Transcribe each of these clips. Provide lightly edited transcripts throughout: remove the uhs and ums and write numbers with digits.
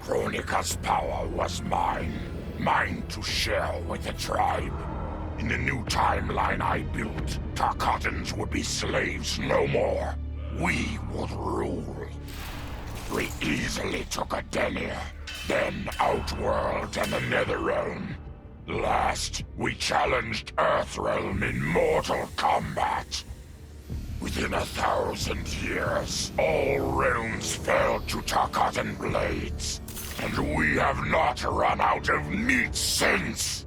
Kronika's power was mine. Mine to share with the tribe. In the new timeline I built, Tarkatans would be slaves no more. We would rule. We easily took Adenia, then Outworld and the Netherrealm. Last, we challenged Earthrealm in mortal combat. Within 1,000 years, all realms fell to Tarkatan blades. And we have not run out of meat since!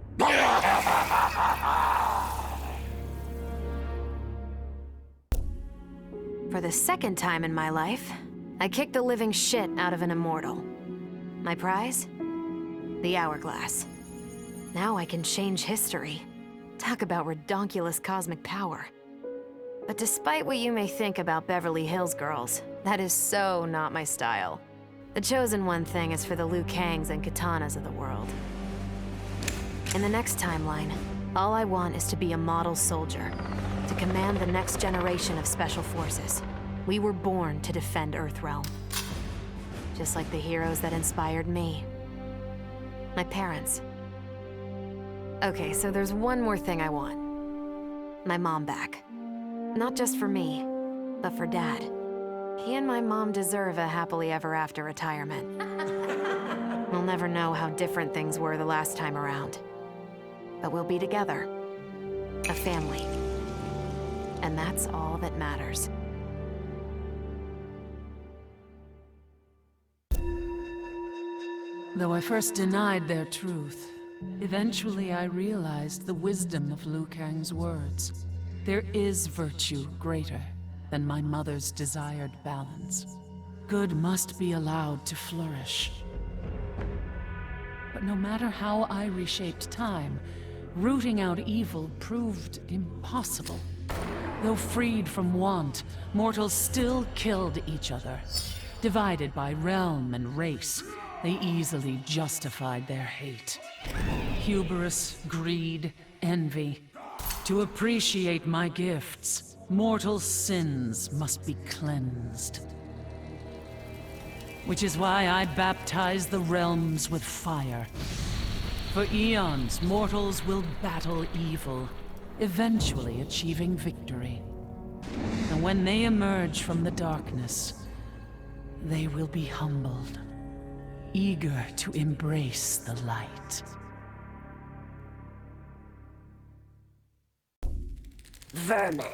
For the second time in my life, I kicked the living shit out of an immortal. My prize? The Hourglass. Now I can change history. Talk about redonkulous cosmic power. But despite what you may think about Beverly Hills girls, that is so not my style. The chosen one thing is for the Liu Kangs and Katanas of the world. In the next timeline, all I want is to be a model soldier, to command the next generation of special forces. We were born to defend Earthrealm. Just like the heroes that inspired me. My parents. Okay, so there's one more thing I want. My mom back. Not just for me, but for Dad. He and my mom deserve a happily ever after retirement. We'll never know how different things were the last time around. But we'll be together. A family. And that's all that matters. Though I first denied their truth, eventually I realized the wisdom of Liu Kang's words. There is virtue greater than my mother's desired balance. Good must be allowed to flourish. But no matter how I reshaped time, rooting out evil proved impossible. Though freed from want, mortals still killed each other. Divided by realm and race, they easily justified their hate. Hubris, greed, envy. To appreciate my gifts, mortal sins must be cleansed. Which is why I baptize the realms with fire. For eons, mortals will battle evil, eventually achieving victory. And when they emerge from the darkness, they will be humbled, eager to embrace the light. Vermin.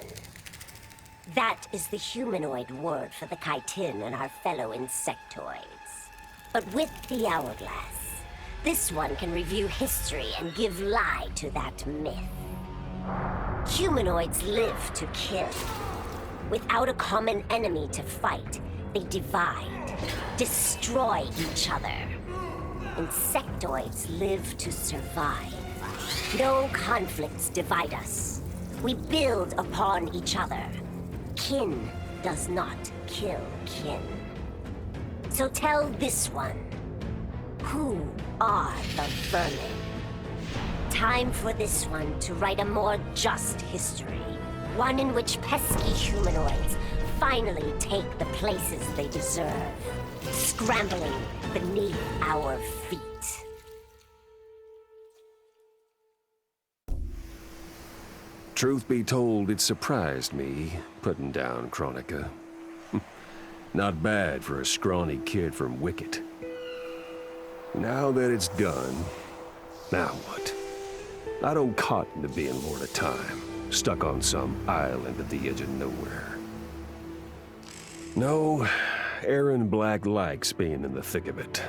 That is the humanoid word for the chitin and our fellow insectoids. But with the Hourglass, this one can review history and give lie to that myth. Humanoids live to kill. Without a common enemy to fight, they divide, destroy each other. Insectoids live to survive. No conflicts divide us. We build upon each other. Kin does not kill kin. So tell this one, who are the vermin? Time for this one to write a more just history. One in which pesky humanoids finally take the places they deserve, scrambling beneath our feet. Truth be told, it surprised me, putting down Kronika. Not bad for a scrawny kid from Wicket. Now that it's done, now what? I don't cotton to being Lord of Time, stuck on some island at the edge of nowhere. No, Aaron Black likes being in the thick of it.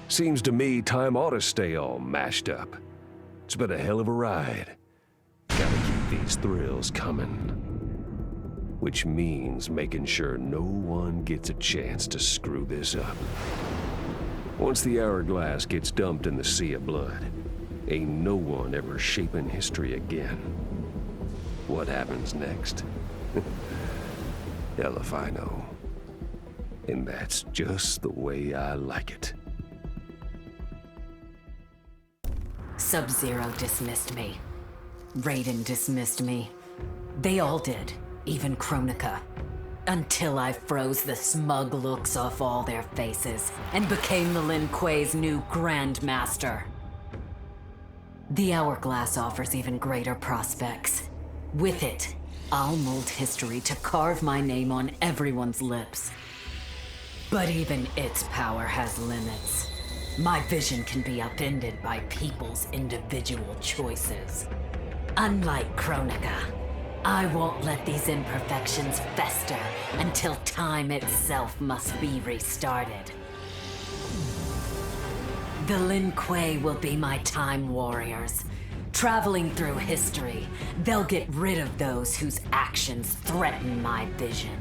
Seems to me time ought to stay all mashed up. It's been a hell of a ride. Gotta keep these thrills coming. Which means making sure no one gets a chance to screw this up. Once the Hourglass gets dumped in the sea of blood, ain't no one ever shaping history again. What happens next? Hell if I know. And that's just the way I like it. Sub-Zero dismissed me. Raiden dismissed me. They all did, even Kronika. Until I froze the smug looks off all their faces and became the Lin Kuei's new Grand Master. The Hourglass offers even greater prospects. With it, I'll mold history to carve my name on everyone's lips. But even its power has limits. My vision can be upended by people's individual choices. Unlike Kronika, I won't let these imperfections fester until time itself must be restarted. The Lin Kuei will be my time warriors. Traveling through history, they'll get rid of those whose actions threaten my vision.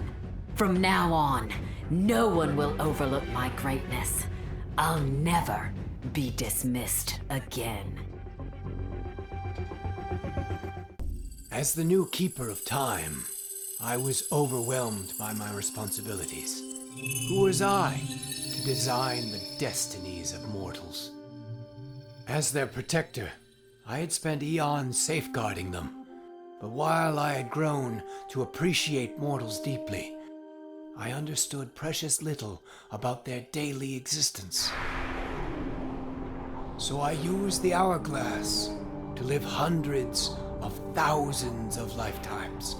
From now on, no one will overlook my greatness. I'll never be dismissed again. As the new Keeper of Time, I was overwhelmed by my responsibilities. Who was I to design the destinies of mortals? As their protector, I had spent eons safeguarding them. But while I had grown to appreciate mortals deeply, I understood precious little about their daily existence. So I used the Hourglass to live hundreds of thousands of lifetimes,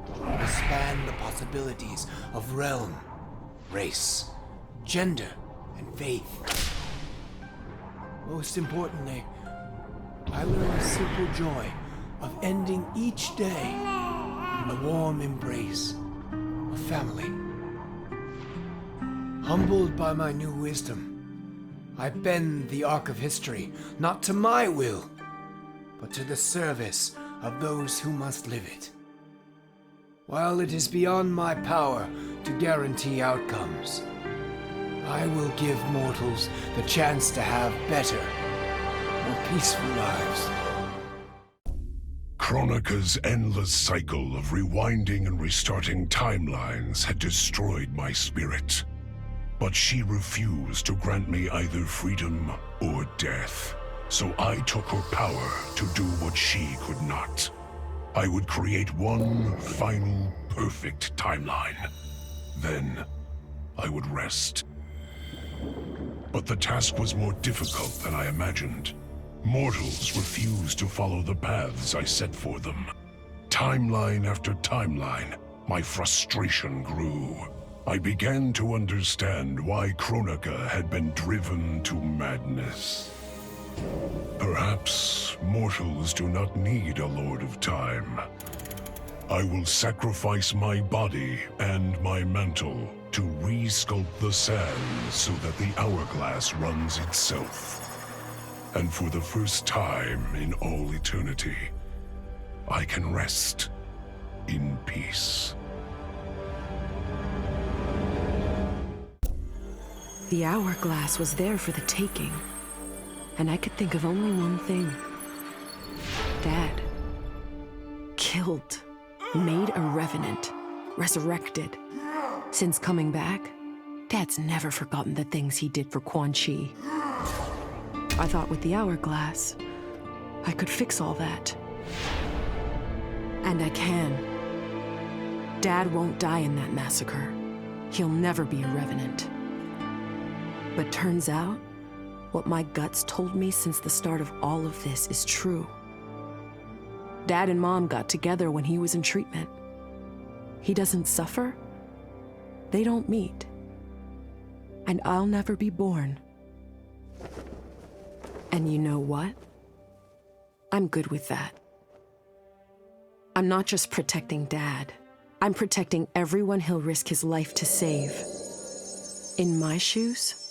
to span the possibilities of realm, race, gender, and faith. Most importantly, I learned the simple joy of ending each day in the warm embrace of family. Humbled by my new wisdom, I bend the arc of history, not to my will, but to the service of those who must live it. While it is beyond my power to guarantee outcomes, I will give mortals the chance to have better, more peaceful lives. Kronika's endless cycle of rewinding and restarting timelines had destroyed my spirit. But she refused to grant me either freedom or death. So I took her power to do what she could not. I would create one final, perfect timeline. Then I would rest. But the task was more difficult than I imagined. Mortals refused to follow the paths I set for them. Timeline after timeline, my frustration grew. I began to understand why Kronika had been driven to madness. Perhaps mortals do not need a Lord of Time. I will sacrifice my body and my mantle to re-sculpt the sands so that the Hourglass runs itself. And for the first time in all eternity, I can rest in peace. The Hourglass was there for the taking, and I could think of only one thing. Dad. Killed. Made a revenant. Resurrected. Since coming back, Dad's never forgotten the things he did for Quan Chi. I thought with the Hourglass, I could fix all that. And I can. Dad won't die in that massacre. He'll never be a revenant. But turns out, what my guts told me since the start of all of this is true. Dad and Mom got together when he was in treatment. He doesn't suffer. They don't meet. And I'll never be born. And you know what? I'm good with that. I'm not just protecting Dad. I'm protecting everyone he'll risk his life to save. In my shoes,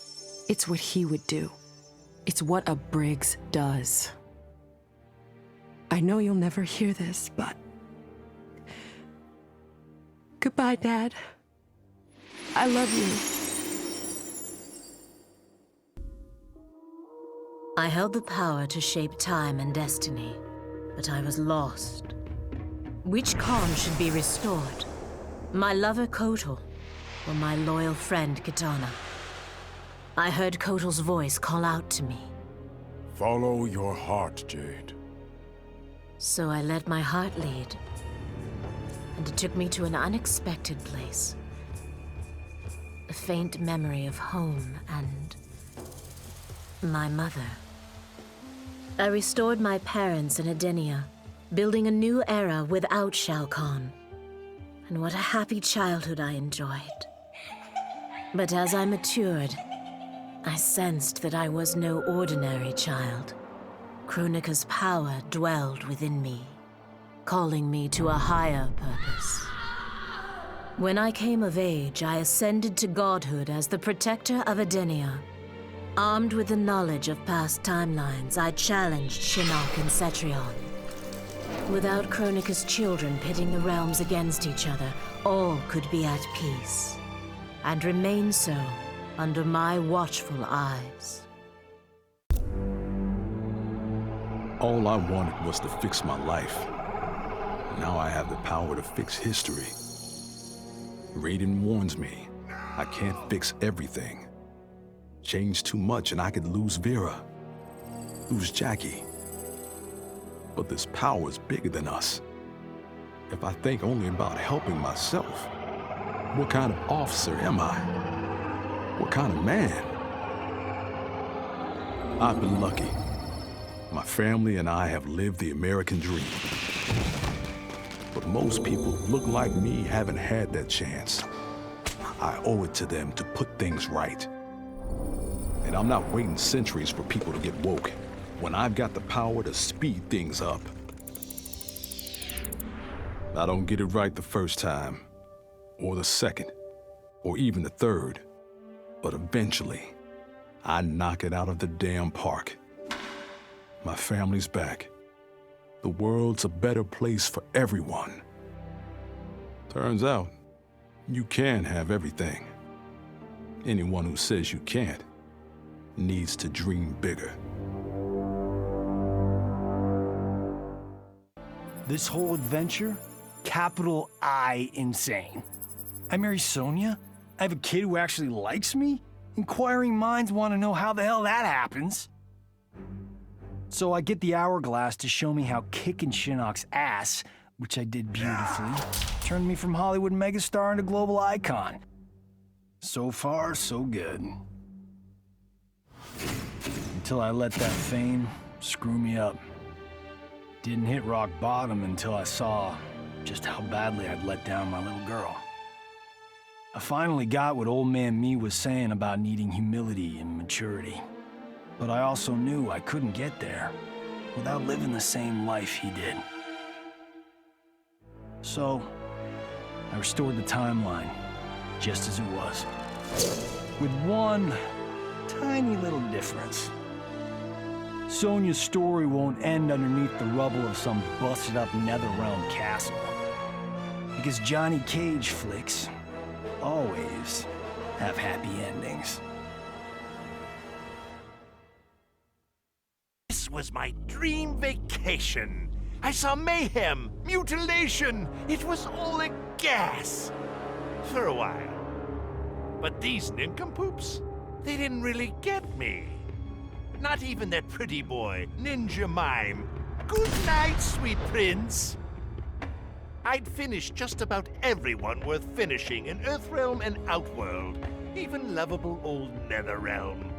it's what he would do. It's what a Briggs does. I know you'll never hear this, but... Goodbye, Dad. I love you. I held the power to shape time and destiny, but I was lost. Which Khan should be restored? My lover Kotal, or my loyal friend Kitana? I heard Kotal's voice call out to me. Follow your heart, Jade. So I let my heart lead. and it took me to an unexpected place. A faint memory of home and my mother. I restored my parents in Edenia, building a new era without Shao Kahn. And what a happy childhood I enjoyed. But as I matured, I sensed that I was no ordinary child. Kronika's power dwelled within me, calling me to a higher purpose. When I came of age, I ascended to godhood as the protector of Edenia. Armed with the knowledge of past timelines, I challenged Shinnok and Cetrion. Without Kronika's children pitting the realms against each other, all could be at peace, and remain so under my watchful eyes. All I wanted was to fix my life. Now I have the power to fix history. Raiden warns me, I can't fix everything. Change too much and I could lose Vera, lose Jackie. But this power is bigger than us. If I think only about helping myself, what kind of officer am I? What kind of man? I've been lucky. My family and I have lived the American dream. But most people who look like me haven't had that chance. I owe it to them to put things right. And I'm not waiting centuries for people to get woke, when I've got the power to speed things up. I don't get it right the first time, or the second, or even the third. But eventually, I knock it out of the damn park. My family's back. The world's a better place for everyone. Turns out, you can have everything. Anyone who says you can't needs to dream bigger. This whole adventure, capital I insane. I marry Sonya? I have a kid who actually likes me? Inquiring minds want to know how the hell that happens. So I get the hourglass to show me how kicking Shinnok's ass, which I did beautifully, turned me from Hollywood megastar into global icon. So far, so good. Until I let that fame screw me up. Didn't hit rock bottom until I saw just how badly I'd let down my little girl. I finally got what old man me was saying about needing humility and maturity. But I also knew I couldn't get there without living the same life he did. So, I restored the timeline, just as it was. With one tiny little difference. Sonya's story won't end underneath the rubble of some busted-up Netherrealm castle. Because Johnny Cage flicks always have happy endings. This was my dream vacation. I saw mayhem, mutilation. It was all a gas. For a while. But these nincompoops, they didn't really get me. Not even that pretty boy, Ninja Mime. Good night, sweet prince. I'd finished just about everyone worth finishing in Earthrealm and Outworld, even lovable old Netherrealm.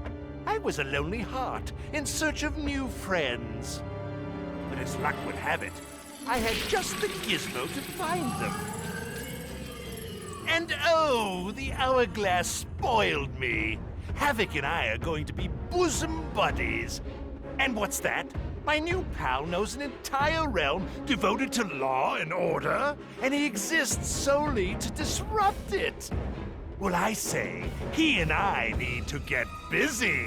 I was a lonely heart in search of new friends. But as luck would have it, I had just the gizmo to find them. And oh, the hourglass spoiled me. Havoc and I are going to be bosom buddies. And what's that? My new pal knows an entire realm devoted to law and order, and he exists solely to disrupt it. Well, I say, he and I need to get busy.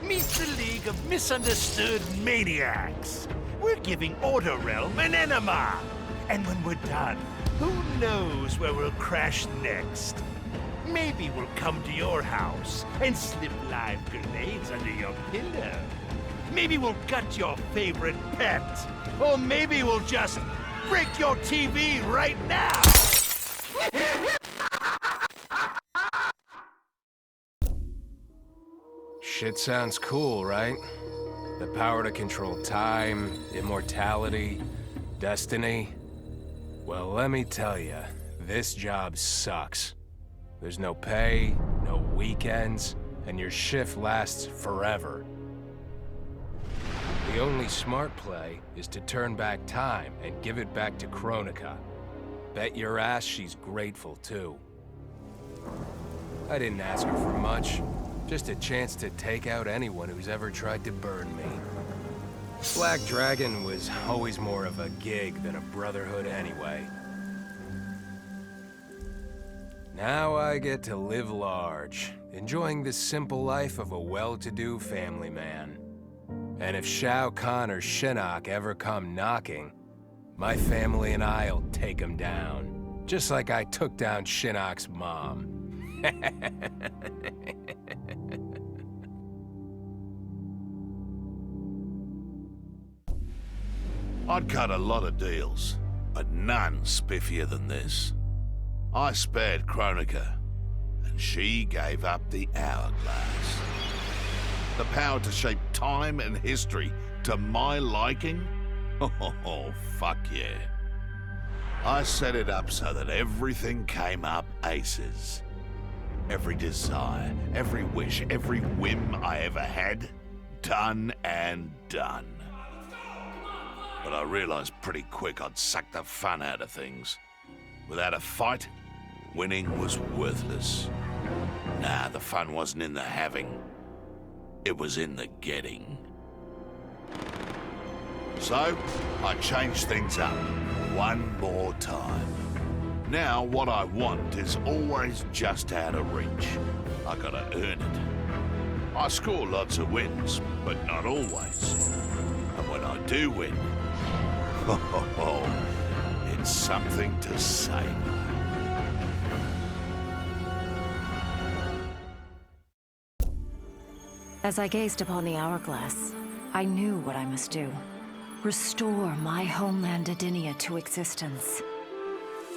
Meet the League of Misunderstood Maniacs. We're giving Order Realm an enema. And when we're done, who knows where we'll crash next? Maybe we'll come to your house and slip live grenades under your pillow. Maybe we'll gut your favorite pet. Or maybe we'll just break your TV right now. Shit sounds cool, right? The power to control time, immortality, destiny. Well, let me tell you, this job sucks. There's no pay, no weekends, and your shift lasts forever. The only smart play is to turn back time and give it back to Kronika. Bet your ass she's grateful, too. I didn't ask her for much, just a chance to take out anyone who's ever tried to burn me. Black Dragon was always more of a gig than a brotherhood anyway. Now I get to live large, enjoying the simple life of a well-to-do family man. And if Shao Kahn or Shinnok ever come knocking, my family and I'll take them down. Just like I took down Shinnok's mom. I'd cut a lot of deals, but none spiffier than this. I spared Kronika, and she gave up the hourglass. The power to shape time and history to my liking? Oh, fuck yeah. I set it up so that everything came up aces. Every desire, every wish, every whim I ever had, done and done. But I realized pretty quick I'd sucked the fun out of things. Without a fight, winning was worthless. Nah, the fun wasn't in the having. It was in the getting. So, I changed things up one more time. Now, what I want is always just out of reach. I gotta earn it. I score lots of wins, but not always. And when I do win, it's something to savor. As I gazed upon the hourglass, I knew what I must do. Restore my homeland Edinia to existence.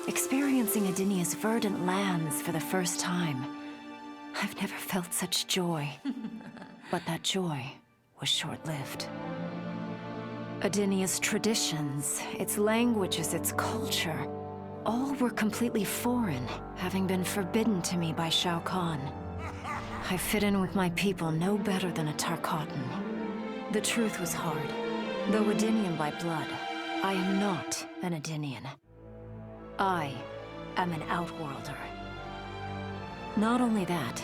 Experiencing Edinia's verdant lands for the first time, I've never felt such joy. But that joy was short-lived. Edinia's traditions, its languages, its culture, all were completely foreign, having been forbidden to me by Shao Kahn. I fit in with my people no better than a Tarkatan. The truth was hard. Though Edinian by blood, I am not an Edinian. I am an Outworlder. Not only that,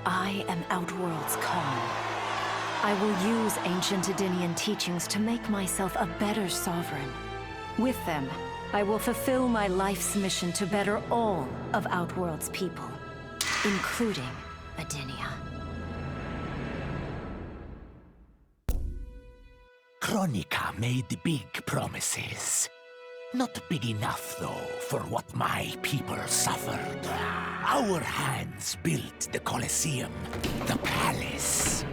I am Outworld's Khan. I will use ancient Edinian teachings to make myself a better sovereign. With them, I will fulfill my life's mission to better all of Outworld's people, including Edinia. Kronika made big promises. Not big enough, though, for what my people suffered. Our hands built the Colosseum, the palace.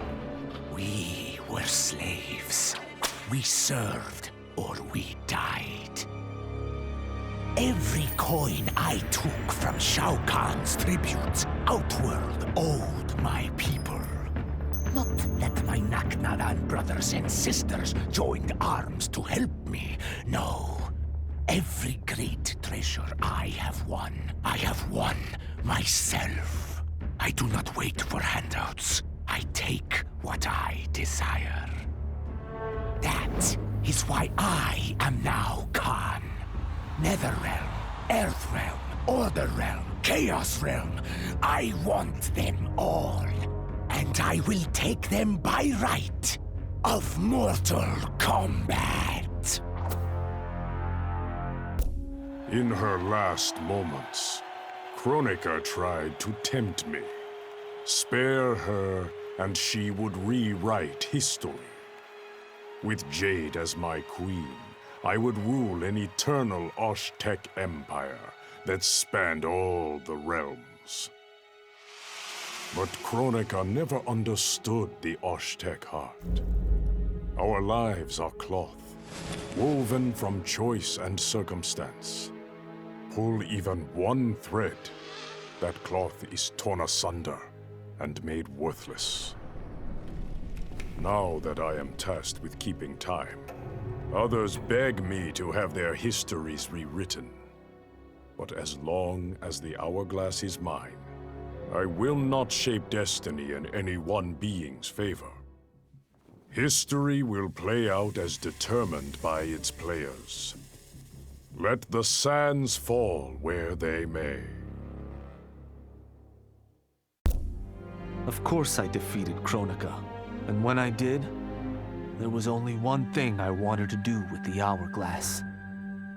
We were slaves. We served or we died. Every coin I took from Shao Kahn's tributes, Outworld owed my people. Not that my Naknadan brothers and sisters joined arms to help me, no. Every great treasure I have won myself. I do not wait for handouts. I take what I desire. That is why I am now Khan. Netherrealm, Earthrealm, Order Realm, Chaos Realm. I want them all. And I will take them by right of mortal combat. In her last moments, Kronika tried to tempt me. Spare her, and she would rewrite history. With Jade as my queen, I would rule an eternal Osh-Tech empire that spanned all the realms. But Kronika never understood the Osh-Tech heart. Our lives are cloth, woven from choice and circumstance. Pull even one thread, that cloth is torn asunder and made worthless. Now that I am tasked with keeping time, Others beg me to have their histories rewritten. But as long as the hourglass is mine, I will not shape destiny in any one being's favor. History will play out as determined by its players. Let the sands fall where they may. Of course I defeated Kronika, and when I did, there was only one thing I wanted to do with the hourglass.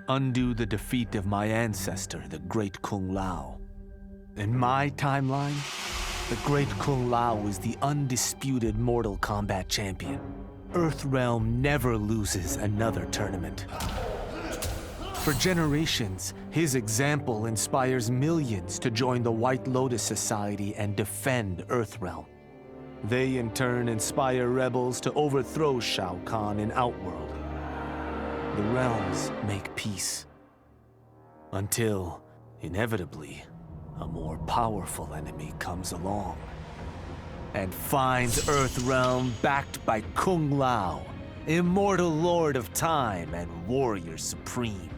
Undo the defeat of my ancestor, the Great Kung Lao. In my timeline, the Great Kung Lao is the undisputed Mortal Kombat champion. Earthrealm never loses another tournament. For generations, his example inspires millions to join the White Lotus Society and defend Earthrealm. They in turn inspire rebels to overthrow Shao Kahn in Outworld. The realms make peace. Until, inevitably, a more powerful enemy comes along and finds Earthrealm backed by Kung Lao, immortal lord of time and warrior supreme.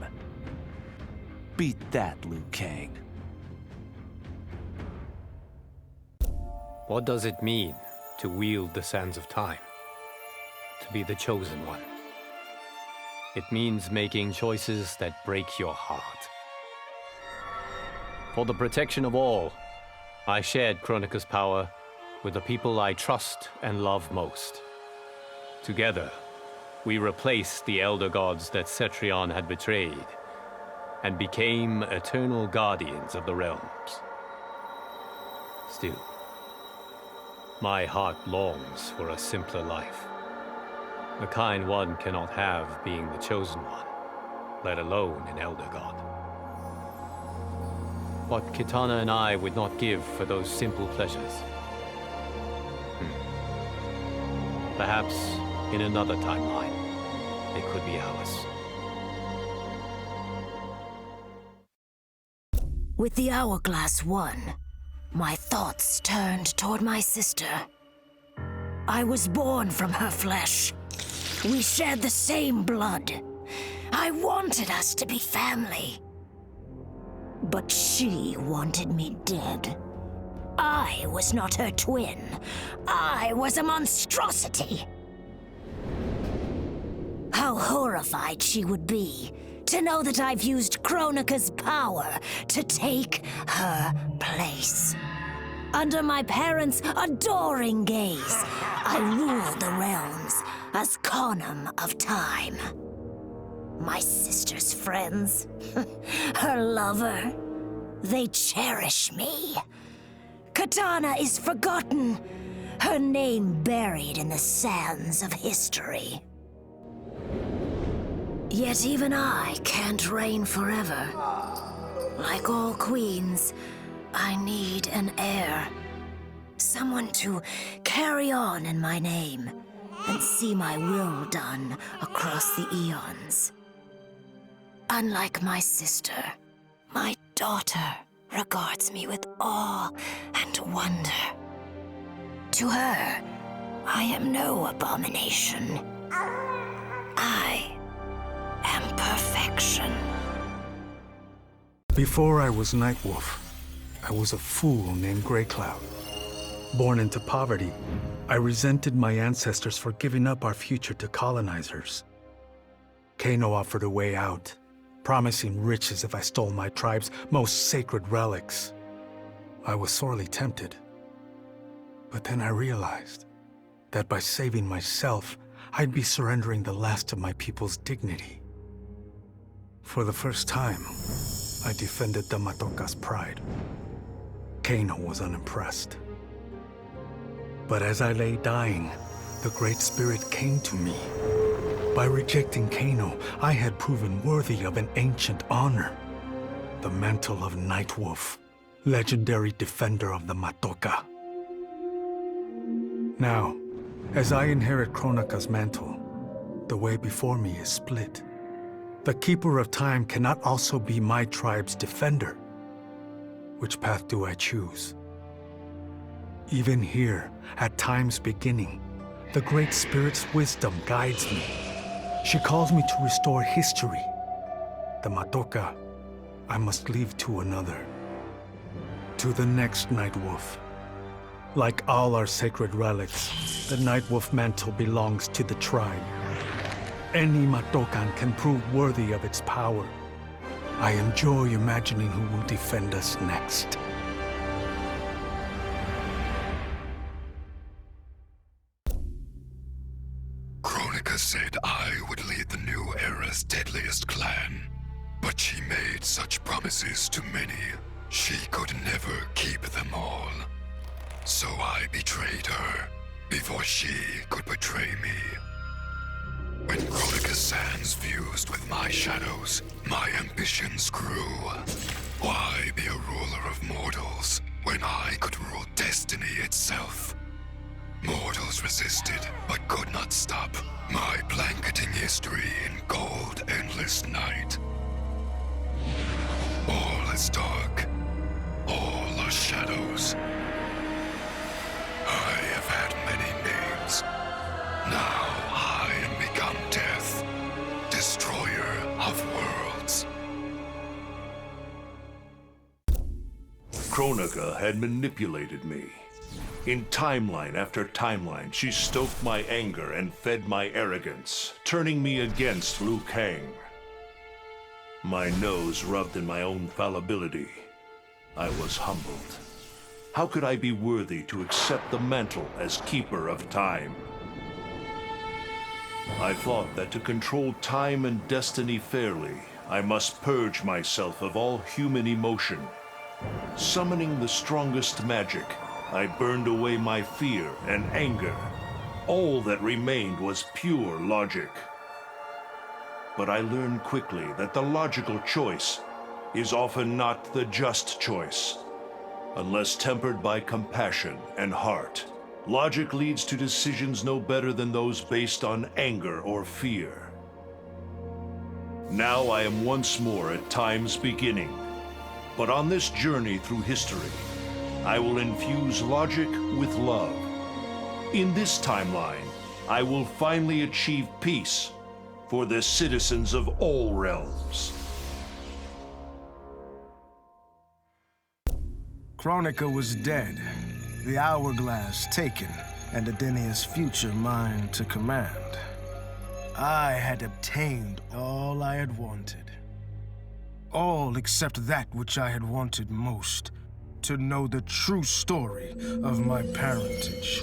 Beat that, Liu Kang. What does it mean to wield the sands of time? To be the chosen one? It means making choices that break your heart. For the protection of all, I shared Kronika's power with the people I trust and love most. Together, we replaced the elder gods that Cetrion had betrayed, and became eternal guardians of the realms. Still, my heart longs for a simpler life. The kind one cannot have being the chosen one, let alone an elder god. What Kitana and I would not give for those simple pleasures. Perhaps in another timeline, it could be ours. With the hourglass won, my thoughts turned toward my sister. I was born from her flesh. We shared the same blood. I wanted us to be family. But she wanted me dead. I was not her twin. I was a monstrosity. How horrified she would be to know that I've used Kronika's power to take her place. Under my parents' adoring gaze, I ruled the realms as Khanum of Time. My sister's friends, her lover, they cherish me. Kitana is forgotten, her name buried in the sands of history. Yet even I can't reign forever. Like all queens, I need an heir. Someone to carry on in my name and see my will done across the eons. Unlike my sister, my daughter regards me with awe and wonder. To her, I am no abomination. I am perfection. Before I was Nightwolf, I was a fool named Grey Cloud. Born into poverty, I resented my ancestors for giving up our future to colonizers. Kano offered a way out, promising riches if I stole my tribe's most sacred relics. I was sorely tempted. But then I realized that by saving myself, I'd be surrendering the last of my people's dignity. For the first time, I defended the Matoka's pride. Kano was unimpressed. But as I lay dying, the Great Spirit came to me. By rejecting Kano, I had proven worthy of an ancient honor. The mantle of Nightwolf, legendary defender of the Matoka. Now, as I inherit Kronika's mantle, the way before me is split. The Keeper of Time cannot also be my tribe's defender. Which path do I choose? Even here, at time's beginning, the Great Spirit's wisdom guides me. She calls me to restore history. The Matoka, I must leave to another. To the next Night Wolf. Like all our sacred relics, the Night Wolf mantle belongs to the tribe. Any Matokan can prove worthy of its power. I enjoy imagining who will defend us next. Kronika said I would lead the new era's deadliest clan. But she made such promises to many, she could never keep them all. So I betrayed her, before she could betray me. When Kronika's sands fused with my shadows, my ambitions grew. Why be a ruler of mortals, when I could rule destiny itself? Mortals resisted, but could not stop my blanketing history in cold, endless night. All is dark. All are shadows. I have had many names. Now I am become death, destroyer of worlds. Kronika had manipulated me. In timeline after timeline, she stoked my anger and fed my arrogance, turning me against Liu Kang. My nose rubbed in my own fallibility. I was humbled. How could I be worthy to accept the mantle as Keeper of Time? I thought that to control time and destiny fairly, I must purge myself of all human emotion. Summoning the strongest magic, I burned away my fear and anger. All that remained was pure logic. But I learned quickly that the logical choice is often not the just choice. Unless tempered by compassion and heart, logic leads to decisions no better than those based on anger or fear. Now I am once more at time's beginning, but on this journey through history, I will infuse logic with love. In this timeline, I will finally achieve peace for the citizens of all realms. Kronika was dead, the hourglass taken, and Adenia's future mine to command. I had obtained all I had wanted. All except that which I had wanted most, to know the true story of my parentage.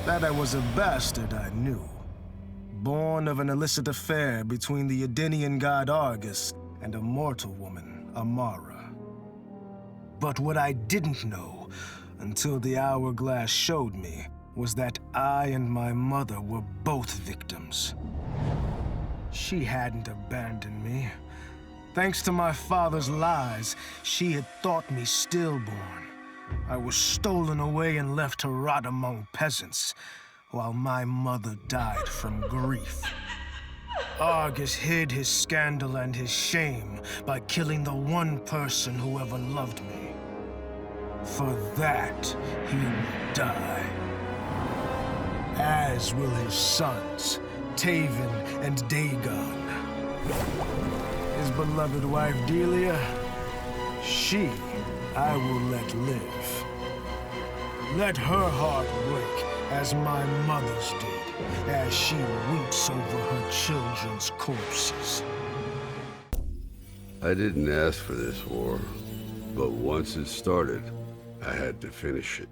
That I was a bastard I knew, born of an illicit affair between the Edenian god Argus and a mortal woman, Amara. But what I didn't know, until the hourglass showed me, was that I and my mother were both victims. She hadn't abandoned me. Thanks to my father's lies, she had thought me stillborn. I was stolen away and left to rot among peasants, while my mother died from grief. Argus hid his scandal and his shame by killing the one person who ever loved me. For that, he will die. As will his sons, Taven and Dagon. His beloved wife Delia, she I will let live. Let her heart break as my mother's did, as she weeps over her children's corpses. I didn't ask for this war, but once it started, I had to finish it.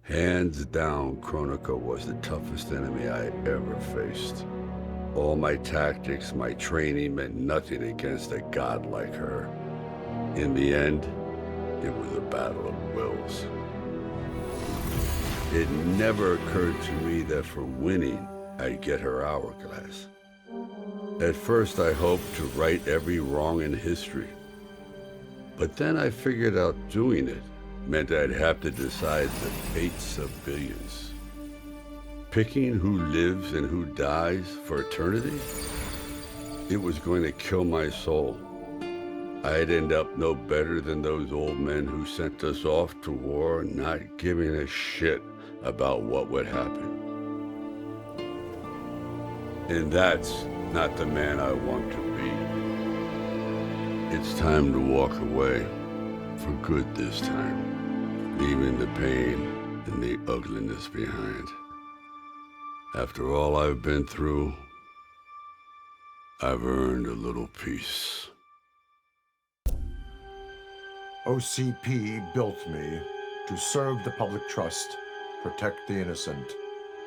Hands down, Kronika was the toughest enemy I ever faced. All my tactics, my training meant nothing against a god like her. In the end, it was a battle of wills. It never occurred to me that for winning, I'd get her hourglass. At first, I hoped to right every wrong in history. But then I figured out doing it meant I'd have to decide the fates of billions. Picking who lives and who dies for eternity? It was going to kill my soul. I'd end up no better than those old men who sent us off to war, not giving a shit about what would happen. And that's not the man I want to be. It's time to walk away. For good this time. Leaving the pain and the ugliness behind. After all I've been through, I've earned a little peace. OCP built me to serve the public trust, protect the innocent,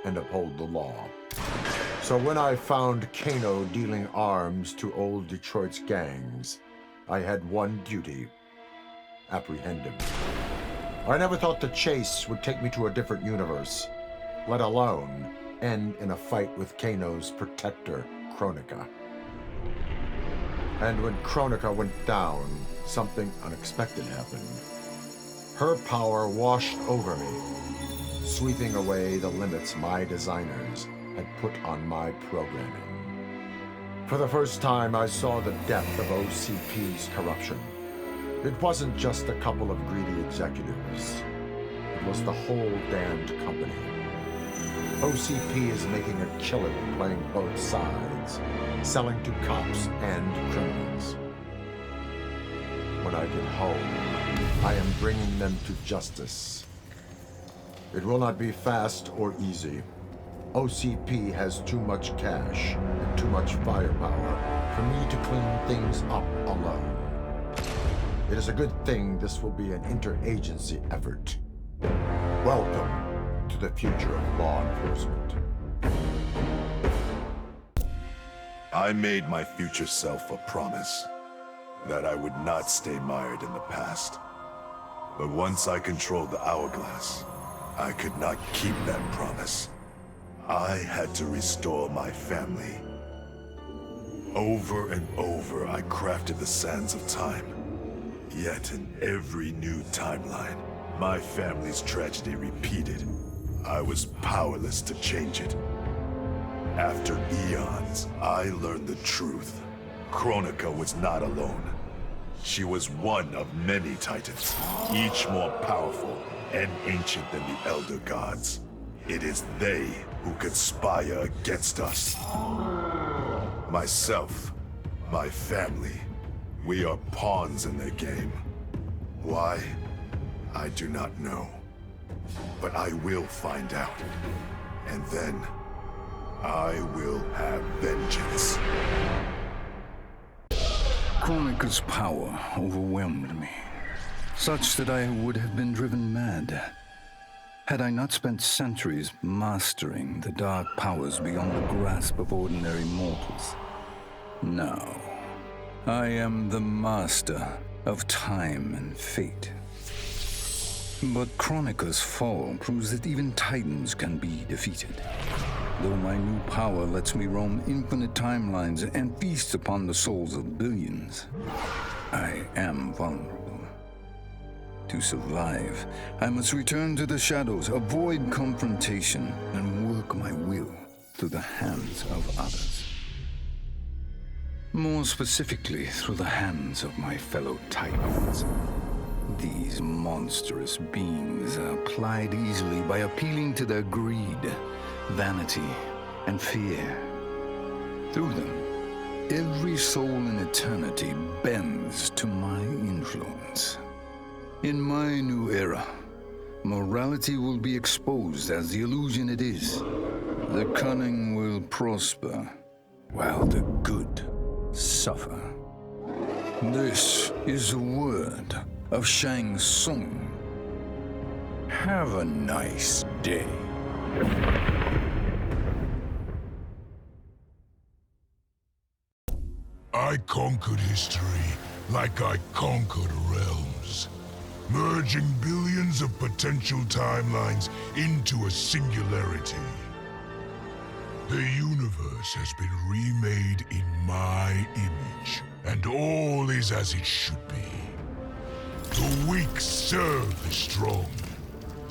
and uphold the law. So when I found Kano dealing arms to old Detroit's gangs, I had one duty: apprehend him. I never thought the chase would take me to a different universe, let alone end in a fight with Kano's protector, Kronika. And when Kronika went down, something unexpected happened. Her power washed over me, sweeping away the limits my designers had put on my programming. For the first time, I saw the depth of OCP's corruption. It wasn't just a couple of greedy executives. It was the whole damned company. OCP is making a killing playing both sides, selling to cops and criminals. When I get home, I am bringing them to justice. It will not be fast or easy. OCP has too much cash and too much firepower for me to clean things up alone. It is a good thing this will be an interagency effort. Welcome to the future of law enforcement. I made my future self a promise that I would not stay mired in the past. But once I controlled the hourglass, I could not keep that promise. I had to restore my family. Over and over, I crafted the sands of time. Yet in every new timeline, my family's tragedy repeated. I was powerless to change it. After eons, I learned the truth. Kronika was not alone. She was one of many titans, each more powerful and ancient than the Elder Gods. It is they who conspire against us. Myself, my family, we are pawns in their game. Why? I do not know. But I will find out. And then, I will have vengeance. Kronika's power overwhelmed me, such that I would have been driven mad had I not spent centuries mastering the dark powers beyond the grasp of ordinary mortals. Now, I am the master of time and fate. But Kronika's fall proves that even titans can be defeated. Though my new power lets me roam infinite timelines and feast upon the souls of billions, I am vulnerable. To survive, I must return to the shadows, avoid confrontation, and work my will through the hands of others. More specifically, through the hands of my fellow titans. These monstrous beings are plied easily by appealing to their greed, vanity, and fear. Through them, every soul in eternity bends to my influence. In my new era, morality will be exposed as the illusion it is. The cunning will prosper, while the good suffer. This is the word of Shang Tsung. Have a nice day. I conquered history like I conquered realms, merging billions of potential timelines into a singularity. The universe has been remade in my image, and all is as it should be. The weak serve the strong.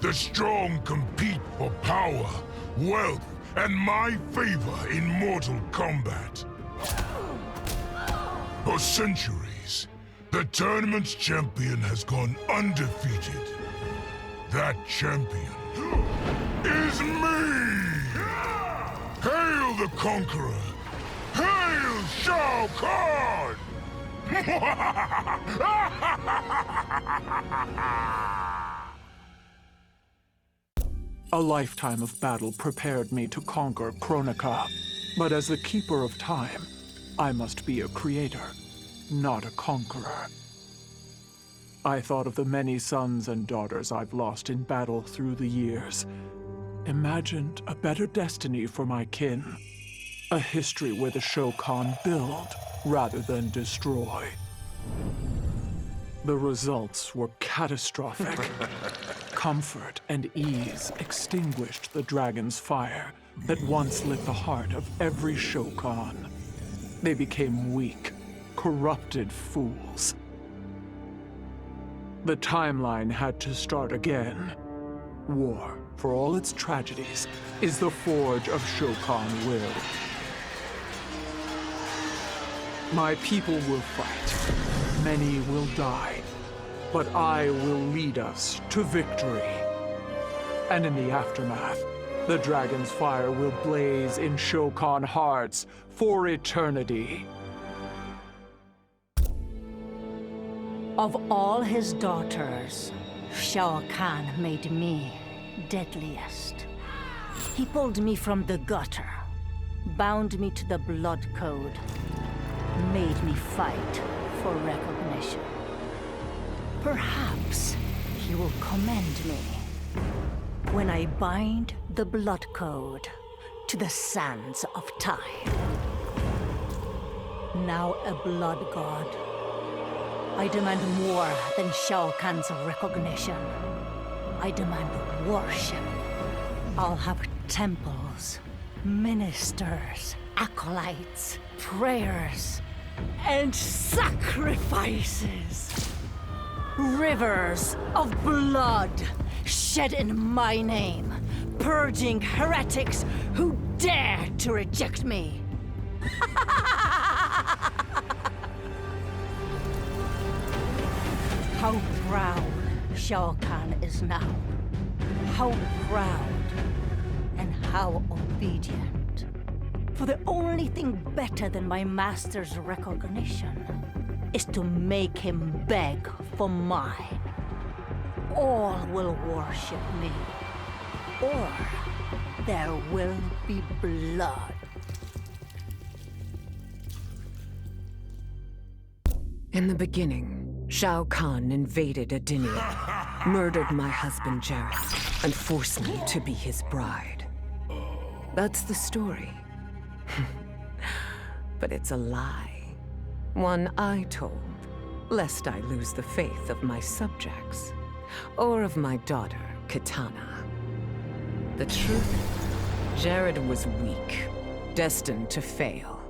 The strong compete for power, wealth, and my favor in mortal combat. For centuries, the tournament's champion has gone undefeated. That champion is me! Hail the Conqueror! Hail Shao Kahn! A lifetime of battle prepared me to conquer Kronika. But as the Keeper of Time, I must be a creator, not a conqueror. I thought of the many sons and daughters I've lost in battle through the years. Imagined a better destiny for my kin. A history where the Shokan build rather than destroy. The results were catastrophic. Comfort and ease extinguished the dragon's fire that once lit the heart of every Shokan. They became weak, corrupted fools. The timeline had to start again. War, for all its tragedies, is the forge of Shokan will. My people will fight. Many will die. But I will lead us to victory. And in the aftermath, the dragon's fire will blaze in Shokan hearts for eternity. Of all his daughters, Shao Kahn made me deadliest. He pulled me from the gutter, bound me to the blood code, made me fight for recognition. Perhaps he will commend me when I bind the blood code to the sands of time. Now a blood god, I demand more than Shao Kahn's recognition. I demand worship. I'll have temples, ministers, acolytes, prayers, and sacrifices. Rivers of blood shed in my name, purging heretics who dare to reject me. How proud Shao Kahn is now. How proud and how obedient. For the only thing better than my master's recognition is to make him beg for mine. All will worship me, or there will be blood. In the beginning, Shao Kahn invaded Edinia, murdered my husband Jared, and forced me to be his bride. That's the story. But it's a lie. One I told, lest I lose the faith of my subjects, or of my daughter, Kitana. The truth, Jared was weak, destined to fail.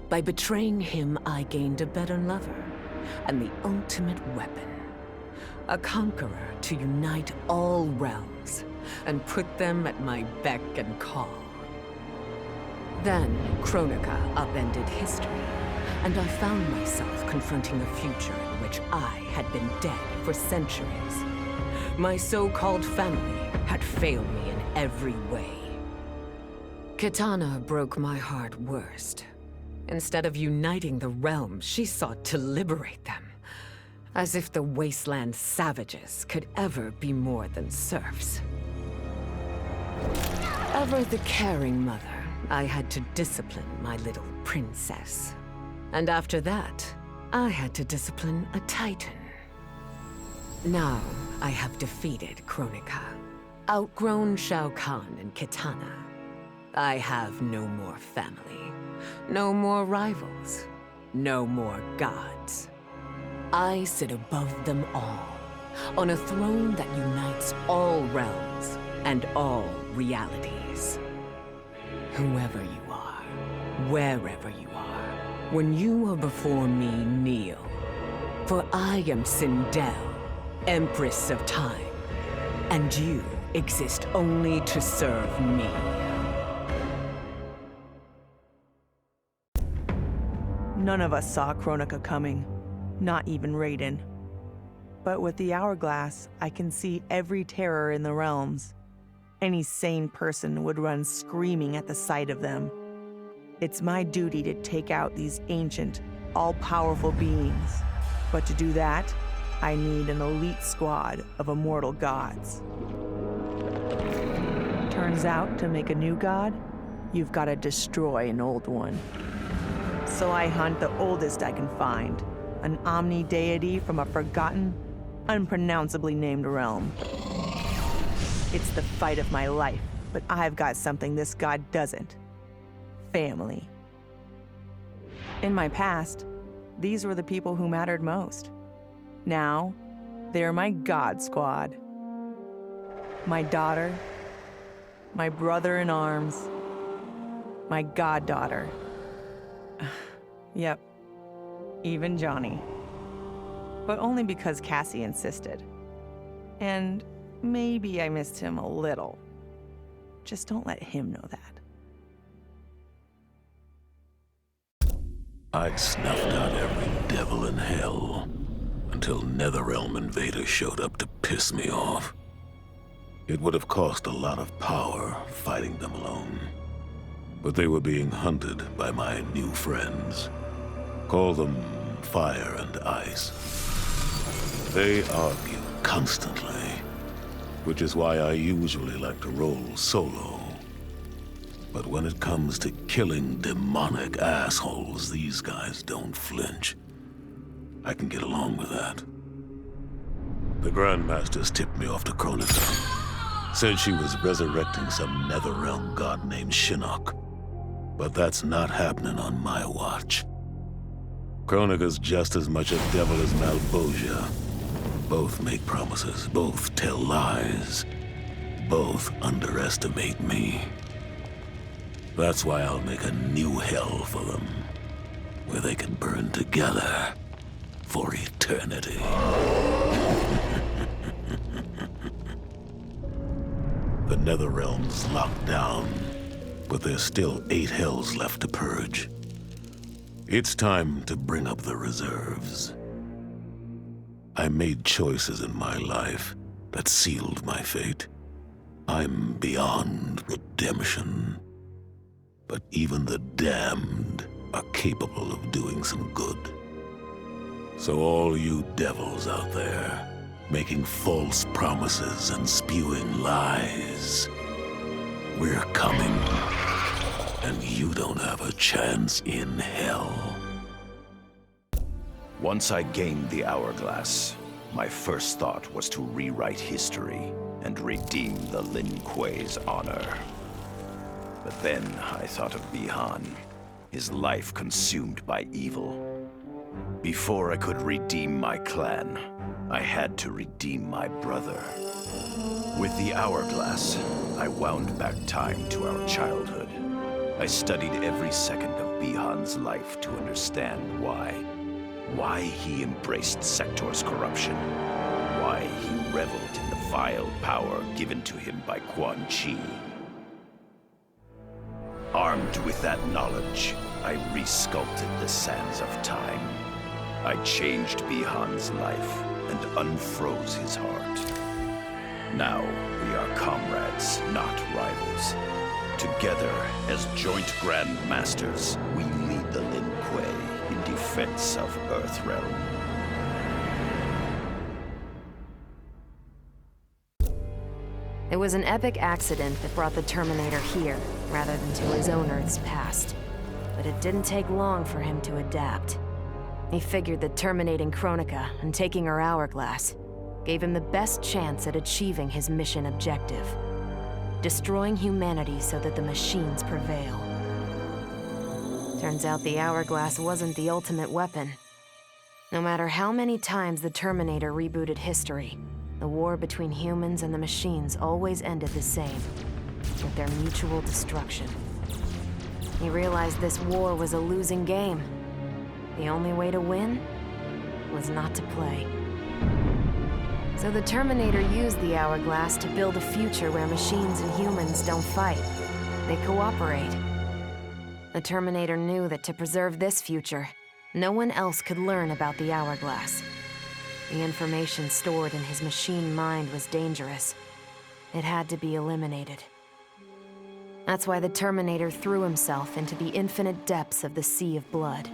By betraying him, I gained a better lover, and the ultimate weapon. A conqueror to unite all realms, and put them at my beck and call. Then, Kronika upended history, and I found myself confronting a future in which I had been dead for centuries. My so-called family had failed me in every way. Kitana broke my heart worst. Instead of uniting the realms, she sought to liberate them. As if the wasteland savages could ever be more than serfs. Ever the caring mother, I had to discipline my little princess. And after that, I had to discipline a titan. Now, I have defeated Kronika, outgrown Shao Kahn and Kitana. I have no more family, no more rivals, no more gods. I sit above them all, on a throne that unites all realms and all realities. Whoever you are, wherever you are, when you are before me, kneel. For I am Sindel, Empress of Time, and you exist only to serve me. None of us saw Kronika coming, not even Raiden. But with the hourglass, I can see every terror in the realms. Any sane person would run screaming at the sight of them. It's my duty to take out these ancient, all-powerful beings. But to do that, I need an elite squad of immortal gods. Turns out, to make a new god, you've got to destroy an old one. So I hunt the oldest I can find, an omni-deity from a forgotten, unpronounceably named realm. It's the fight of my life, but I've got something this god doesn't. Family. In my past, these were the people who mattered most. Now, they're my god squad. My daughter, my brother in arms, my goddaughter. Yep, even Johnny. But only because Cassie insisted. And maybe I missed him a little. Just don't let him know that. I'd snuffed out every devil in hell until Netherrealm invaders showed up to piss me off. It would have cost a lot of power fighting them alone. But they were being hunted by my new friends. Call them Fire and Ice. They argue constantly, which is why I usually like to roll solo. But when it comes to killing demonic assholes, these guys don't flinch. I can get along with that. The Grandmasters tipped me off to Kronika. Said she was resurrecting some Netherrealm god named Shinnok. But that's not happening on my watch. Kronika's just as much a devil as Malbosia. Both make promises, both tell lies, both underestimate me. That's why I'll make a new hell for them, where they can burn together for eternity. The Netherrealm's locked down, but there's still 8 hells left to purge. It's time to bring up the reserves. I made choices in my life that sealed my fate. I'm beyond redemption. But even the damned are capable of doing some good. So all you devils out there, making false promises and spewing lies, we're coming, and you don't have a chance in hell. Once I gained the Hourglass, my first thought was to rewrite history and redeem the Lin Kuei's honor. But then I thought of Bi-Han, his life consumed by evil. Before I could redeem my clan, I had to redeem my brother. With the Hourglass, I wound back time to our childhood. I studied every second of Bi-Han's life to understand why. Why he embraced Sector's corruption. Why he reveled in the vile power given to him by Quan Chi. Armed with that knowledge, I resculpted the sands of time. I changed Bi-Han's life and unfroze his heart. Now we are comrades, not rivals. Together, as joint Grand Masters, we lead the Lin Kuei in defense of Earthrealm. It was an epic accident that brought the Terminator here, rather than to his own Earth's past. But it didn't take long for him to adapt. He figured that terminating Kronika and taking her Hourglass gave him the best chance at achieving his mission objective. Destroying humanity so that the machines prevail. Turns out the Hourglass wasn't the ultimate weapon. No matter how many times the Terminator rebooted history, the war between humans and the machines always ended the same, with their mutual destruction. He realized this war was a losing game. The only way to win was not to play. So the Terminator used the Hourglass to build a future where machines and humans don't fight. They cooperate. The Terminator knew that to preserve this future, no one else could learn about the Hourglass. The information stored in his machine mind was dangerous. It had to be eliminated. That's why the Terminator threw himself into the infinite depths of the Sea of Blood.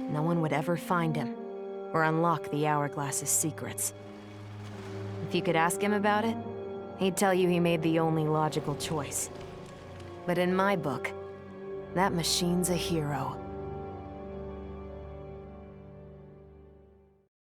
No one would ever find him, or unlock the Hourglass's secrets. If you could ask him about it, he'd tell you he made the only logical choice. But in my book, that machine's a hero.